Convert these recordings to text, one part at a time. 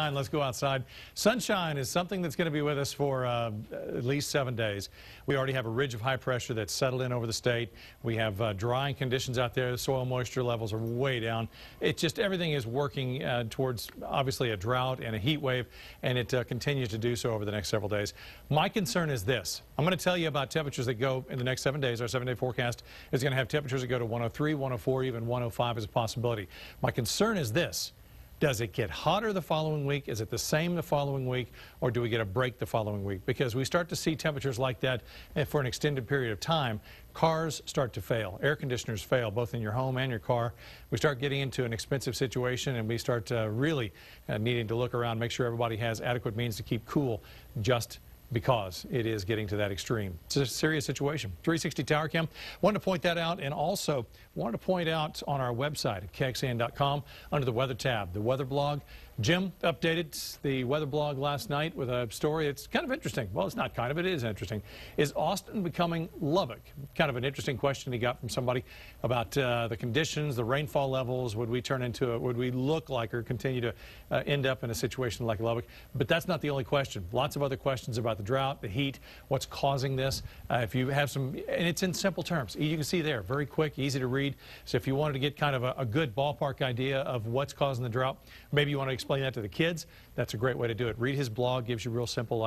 Let's go outside. Sunshine is something that's going to be with us for at least 7 days. We already have a ridge of high pressure that's settled in over the state. We have drying conditions out there. The soil moisture levels are way down. It's just everything is working towards obviously a drought and a heat wave, and it continues to do so over the next several days. My concern is this. I'm going to tell you about temperatures that go in the next 7 days. Our 7-day forecast is going to have temperatures that go to 103, 104, even 105 as a possibility. My concern is this. Does it get hotter the following week? Is it the same the following week? Or do we get a break the following week? Because we start to see temperatures like that for an extended period of time. Cars start to fail. Air conditioners fail, both in your home and your car. We start getting into an expensive situation, and we start really needing to look around, make sure everybody has adequate means to keep cool just because it is getting to that extreme. It's a serious situation. 360 Tower Cam. Wanted to point that out, and also wanted to point out on our website at KXAN.com under the weather tab, the weather blog. Jim updated the weather blog last night with a story. It's kind of interesting. Well, it's not kind of, it is interesting. Is Austin becoming Lubbock? Kind of an interesting question he got from somebody about the conditions, the rainfall levels. Would we turn into would we look like or continue to end up in a situation like Lubbock? But that's not the only question. Lots of other questions about the drought, the heat, what's causing this. If you have some, and it's in simple terms. You can see there, very quick, easy to read. So if you wanted to get kind of a good ballpark idea of what's causing the drought, maybe you want to explain that to the kids, that's a great way to do it. Read his blog, gives you real simple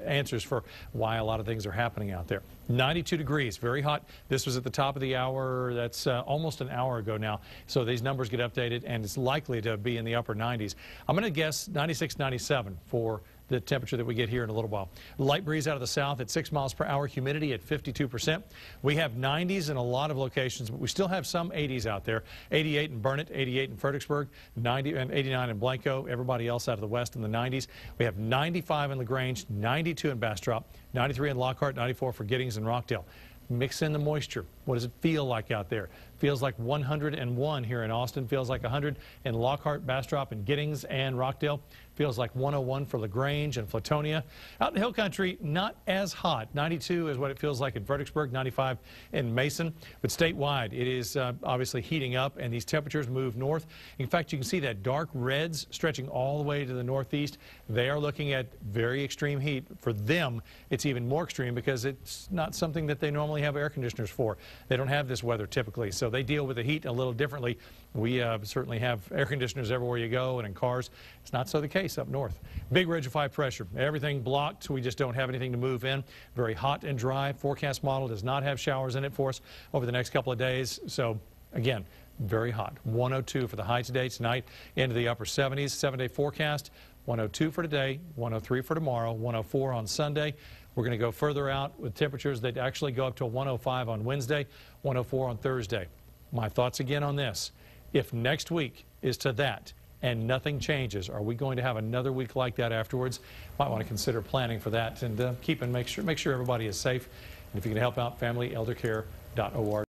answers for why a lot of things are happening out there. 92 degrees, very hot. This was at the top of the hour. That's almost an hour ago now. So these numbers get updated, and it's likely to be in the upper 90s. I'm going to guess 96, 97 for the temperature that we get here in a little while. Light breeze out of the south at 6 miles per hour, humidity at 52%. We have 90s in a lot of locations, but we still have some 80s out there. 88 in Burnett, 88 in Fredericksburg, 90 and 89 in Blanco. Everybody else out of the west in the 90s. We have 95 in LaGrange, 92 in Bastrop, 93 in Lockhart, 94 for Giddings and Rockdale. Mix in the moisture. What does it feel like out there? Feels like 101 here in Austin. Feels like 100 in Lockhart, Bastrop, and Giddings and Rockdale. Feels like 101 for LaGrange and Flatonia. Out in the hill country, not as hot. 92 is what it feels like in Fredericksburg, 95 in Mason. But statewide, it is obviously heating up, and these temperatures move north. In fact, you can see that dark reds stretching all the way to the northeast. They are looking at very extreme heat. For them, it's even more extreme because it's not something that they normally have air conditioners for. They don't have this weather typically, so they deal with the heat a little differently. We certainly have air conditioners everywhere you go and in cars. It's not so the case up north. Big ridge of high pressure. Everything blocked. We just don't have anything to move in. Very hot and dry. Forecast model does not have showers in it for us over the next couple of days. So, again, very hot. 102 for the high today, tonight into the upper 70s. 7-day forecast. 102 for today, 103 for tomorrow, 104 on Sunday. We're going to go further out with temperatures that actually go up to 105 on Wednesday, 104 on Thursday. My thoughts again on this. If next week is to that and nothing changes, are we going to have another week like that afterwards? Might want to consider planning for that and make sure everybody is safe. And if you can help out, familyeldercare.org.